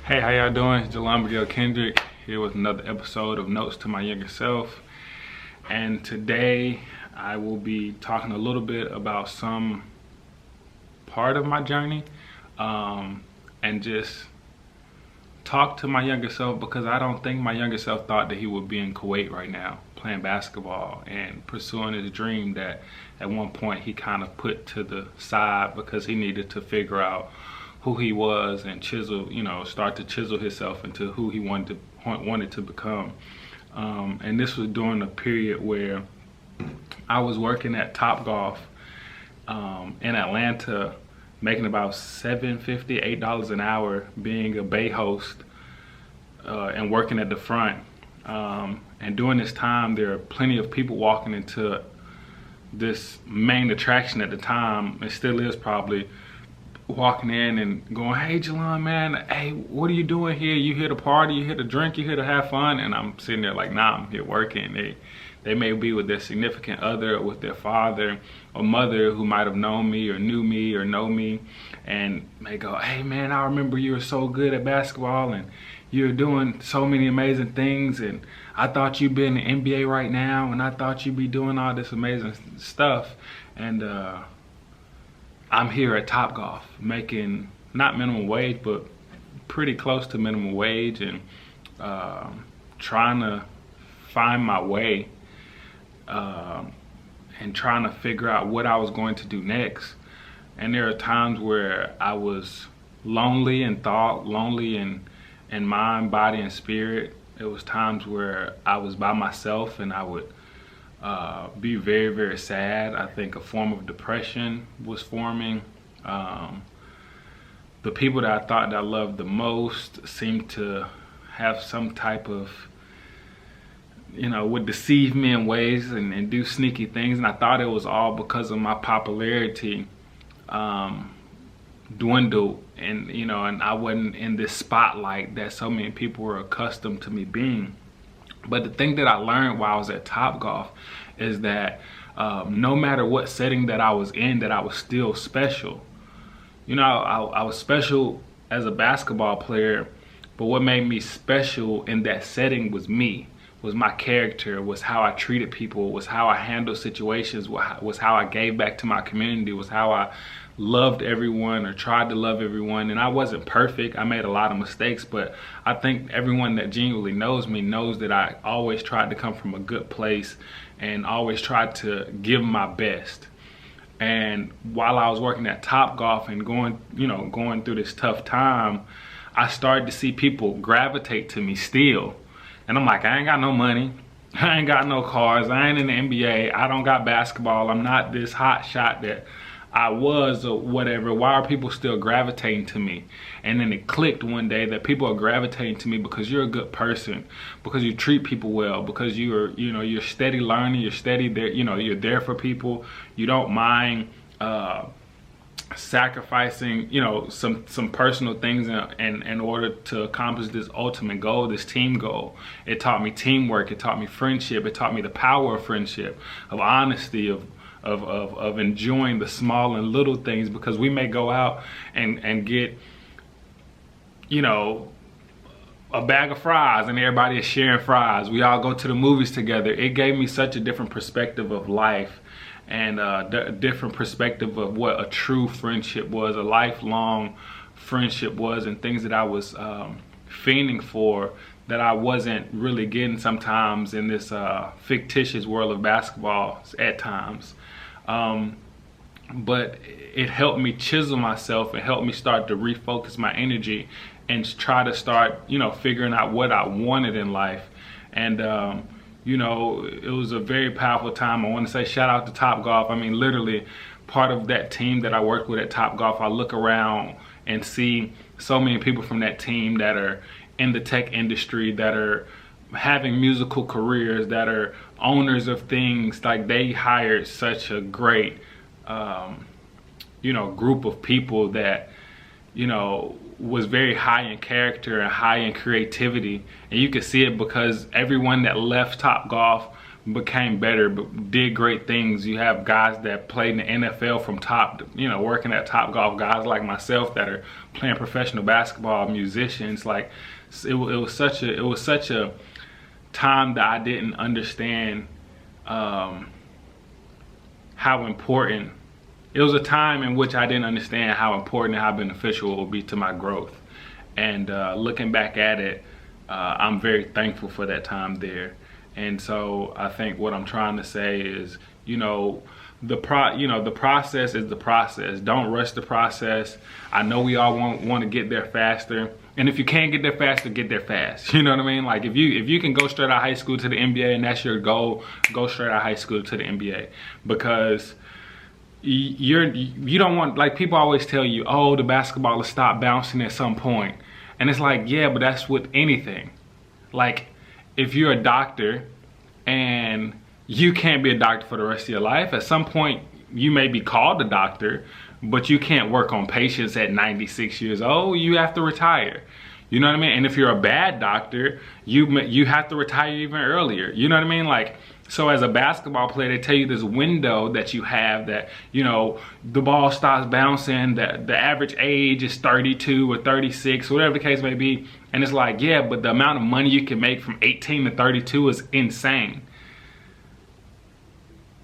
Hey, how y'all doing? It's Jalon Miguel Kendrick here with another episode of Notes to My Younger Self. And today I will be talking a little bit about some part of my journey and just talk to my younger self, because I don't think my younger self thought that he would be in Kuwait right now playing basketball and pursuing his dream that at one point he kind of put to the side because he needed to figure out who he was and start to chisel himself into who he wanted to become. And this was during a period where I was working at Topgolf in Atlanta, making about $7.50, $8 an hour, being a bay host and working at the front. And during this time, there are plenty of people walking into this main attraction at the time. It still is probably, walking in and going, "Hey Jalon, man, hey, what are you doing here? You here to party? You here to drink? You here to have fun?" And I'm sitting there like, "Nah, I'm here working." They may be with their significant other or with their father or mother who might have known me or knew me or know me, and they go, "Hey man, I remember you were so good at basketball and you're doing so many amazing things, and I thought you'd be in the NBA right now, and I thought you'd be doing all this amazing stuff." And I'm here at Topgolf making not minimum wage, but pretty close to minimum wage, and trying to find my way and trying to figure out what I was going to do next. And there are times where I was lonely in thought, lonely in mind, body, and spirit. There was times where I was by myself and I would be very, very sad. I think a form of depression was forming. The people that I thought that I loved the most seemed to have some type of, would deceive me in ways and do sneaky things. And I thought it was all because of my popularity dwindled, and and I wasn't in this spotlight that so many people were accustomed to me being. But the thing that I learned while I was at Topgolf is that no matter what setting that I was in, that I was still special. I was special as a basketball player, but what made me special in that setting was me, was my character, was how I treated people, was how I handled situations, was how I gave back to my community, was how I loved everyone or tried to love everyone. And I wasn't perfect. I made a lot of mistakes, but I think everyone that genuinely knows me knows that I always tried to come from a good place and always tried to give my best. And while I was working at Topgolf and going through this tough time, I started to see people gravitate to me still. And I'm like, I ain't got no money. I ain't got no cars. I ain't in the NBA. I don't got basketball. I'm not this hot shot that I was or whatever. Why are people still gravitating to me? And then it clicked one day that people are gravitating to me because you're a good person, because you treat people well, because you're steady learning, you're steady there, you're there for people. You don't mind sacrificing some personal things in order to accomplish this ultimate goal, this team goal. It taught me teamwork, it taught me friendship, it taught me the power of friendship, of honesty, of enjoying the small and little things, because we may go out and get a bag of fries and everybody is sharing fries. We all go to the movies together. It gave me such a different perspective of life, and a different perspective of what a true friendship was, a lifelong friendship was, and things that I was fiending for that I wasn't really getting sometimes in this fictitious world of basketball at times. But it helped me chisel myself and helped me start to refocus my energy and try to start, figuring out what I wanted in life. And, it was a very powerful time. I want to say shout out to Topgolf. I mean, literally part of that team that I worked with at Topgolf, I look around and see so many people from that team that are in the tech industry, that are having musical careers, that are owners of things. Like, they hired such a great group of people that was very high in character and high in creativity. And you could see it because everyone that left Topgolf became better, but did great things. You have guys that played in the NFL from top, you know, working at Topgolf, guys like myself that are playing professional basketball, musicians. Like it was such a time that I didn't understand how important. It was a time in which I didn't understand how important and how beneficial it would be to my growth. And looking back at it, I'm very thankful for that time there. And so I think what I'm trying to say is, you know, the process is the process. Don't rush the process. I know we all want to get there faster. And if you can't get there faster, get there fast. You know what I mean? Like if you can go straight out of high school to the NBA and that's your goal, go straight out of high school to the NBA. Because you don't want, like people always tell you, oh, the basketball will stop bouncing at some point. And it's like, yeah, but that's with anything. Like if you're a doctor and you can't be a doctor for the rest of your life, at some point you may be called a doctor, but you can't work on patients at 96 years old. You have to retire. You know what I mean? And if you're a bad doctor, you have to retire even earlier. You know what I mean? Like, so as a basketball player, they tell you this window that you have that, you know, the ball stops bouncing, that the average age is 32 or 36, whatever the case may be. And it's like, yeah, but the amount of money you can make from 18 to 32 is insane.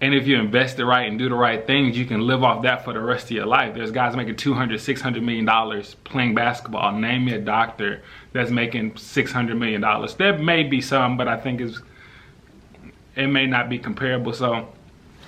And if you invest it right and do the right things, you can live off that for the rest of your life. There's guys making $200, $600 million playing basketball. Name me a doctor that's making $600 million. There may be some, but I think it may not be comparable. So,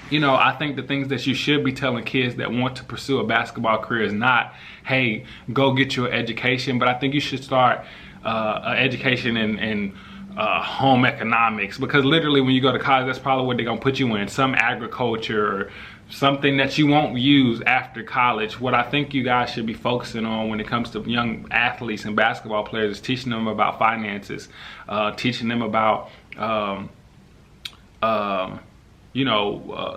you know, I think the things that you should be telling kids that want to pursue a basketball career is not, hey, go get your education. But I think you should start an education in home economics, because literally when you go to college, that's probably what they're gonna put you in, some agriculture or something that you won't use after college. What I think you guys should be focusing on when it comes to young athletes and basketball players is teaching them about finances, teaching them about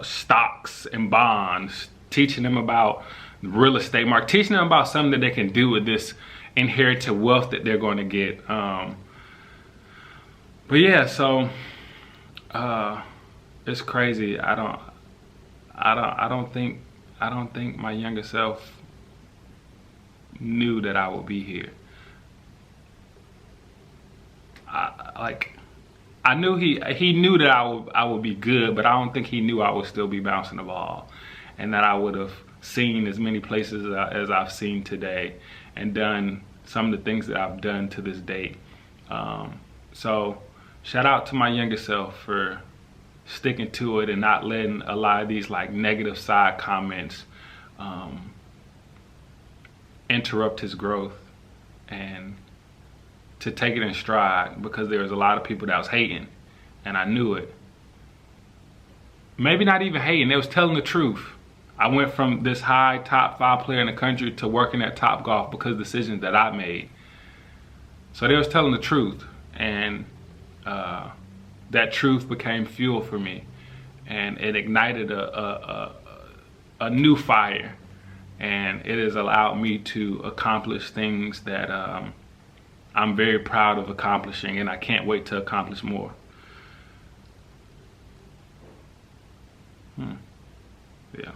stocks and bonds, teaching them about real estate market, teaching them about something that they can do with this inherited wealth that they're going to get. But yeah, so it's crazy. I don't think my younger self knew that I would be here. I knew he knew that I would be good, but I don't think he knew I would still be bouncing the ball, and that I would have seen as many places as I've seen today, and done some of the things that I've done to this date. So shout out to my younger self for sticking to it and not letting a lot of these like negative side comments interrupt his growth, and to take it in stride, because there was a lot of people that was hating, and I knew it. Maybe not even hating, they was telling the truth. I went from this high top 5 player in the country to working at Topgolf because of decisions that I made. So they was telling the truth, and that truth became fuel for me, and it ignited a new fire, and it has allowed me to accomplish things that I'm very proud of accomplishing, and I can't wait to accomplish more. Yeah.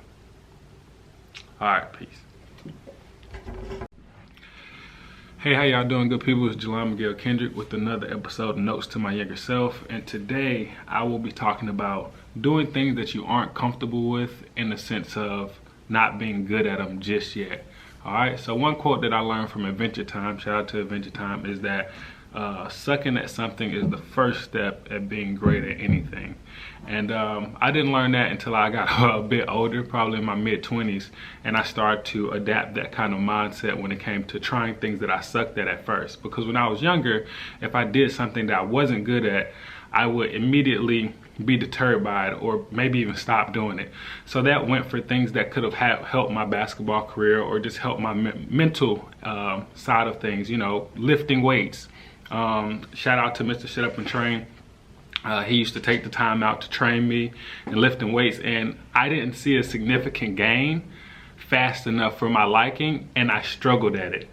All right, peace. Hey, how y'all doing, good people? It's Jelon Miguel Kendrick with another episode of Notes to My Younger Self, and today I will be talking about doing things that you aren't comfortable with, in the sense of not being good at them just yet. All right, so one quote that I learned from Adventure Time, shout out to Adventure Time, is that sucking at something is the first step at being great at anything. And I didn't learn that until I got a bit older, probably in my mid-20s, and I started to adapt that kind of mindset when it came to trying things that I sucked at first. Because when I was younger, if I did something that I wasn't good at, I would immediately be deterred by it, or maybe even stop doing it. So that went for things that could have helped my basketball career, or just helped my mental side of things, you know, lifting weights. Shout out to Mr. Shut Up and Train. He used to take the time out to train me in lifting weights, and I didn't see a significant gain fast enough for my liking, and I struggled at it.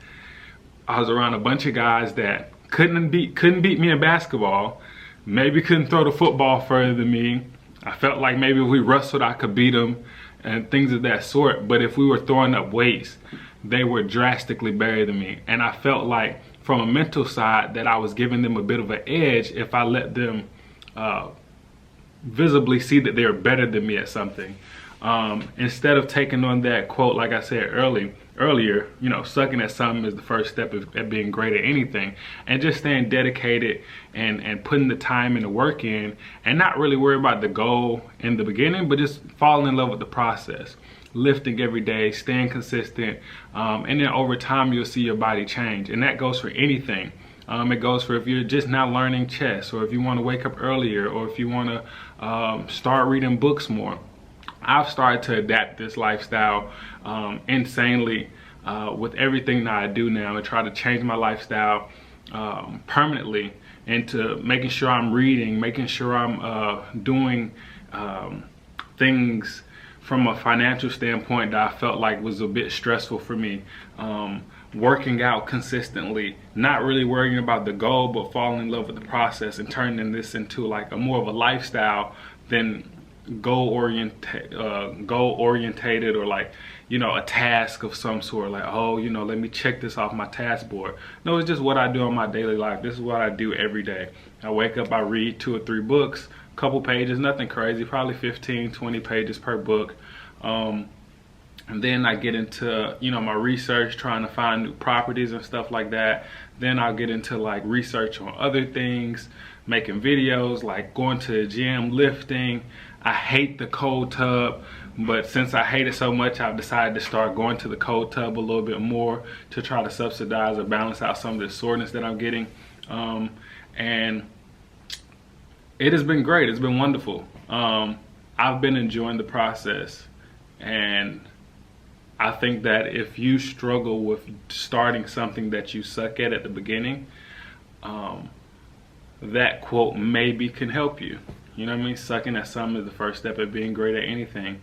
I was around a bunch of guys that couldn't beat me in basketball, maybe couldn't throw the football further than me. I felt like maybe if we wrestled, I could beat them and things of that sort. But if we were throwing up weights, they were drastically better than me. And I felt like from a mental side that I was giving them a bit of an edge if I let them visibly see that they're better than me at something. Instead of taking on that quote, like I said earlier, you know, sucking at something is the first step at being great at anything, and just staying dedicated and putting the time and the work in, and not really worry about the goal in the beginning, but just falling in love with the process. Lifting every day, staying consistent, and then over time you'll see your body change. And that goes for anything. It goes for if you're just now learning chess, or if you want to wake up earlier, or if you want to start reading books more. I've started to adapt this lifestyle insanely with everything that I do now, and try to change my lifestyle permanently into making sure I'm reading, making sure I'm doing things from a financial standpoint that I felt like was a bit stressful for me. Working out consistently, not really worrying about the goal, but falling in love with the process and turning this into like a more of a lifestyle than goal orientated, or like, you know, a task of some sort, like, oh, you know, let me check this off my task board. No, it's just what I do in my daily life. This is what I do every day. I wake up, I read 2 or 3 books, couple pages, nothing crazy, probably 15-20 pages per book. And then I get into, you know, my research, trying to find new properties and stuff like that. Then I'll get into like research on other things, making videos, like going to the gym, lifting. I hate the cold tub, but since I hate it so much, I've decided to start going to the cold tub a little bit more to try to subsidize or balance out some of the soreness that I'm getting. And it has been great. It's been wonderful. I've been enjoying the process, and I think that if you struggle with starting something that you suck at the beginning, that quote maybe can help you. You know what I mean? Sucking at something is the first step at being great at anything.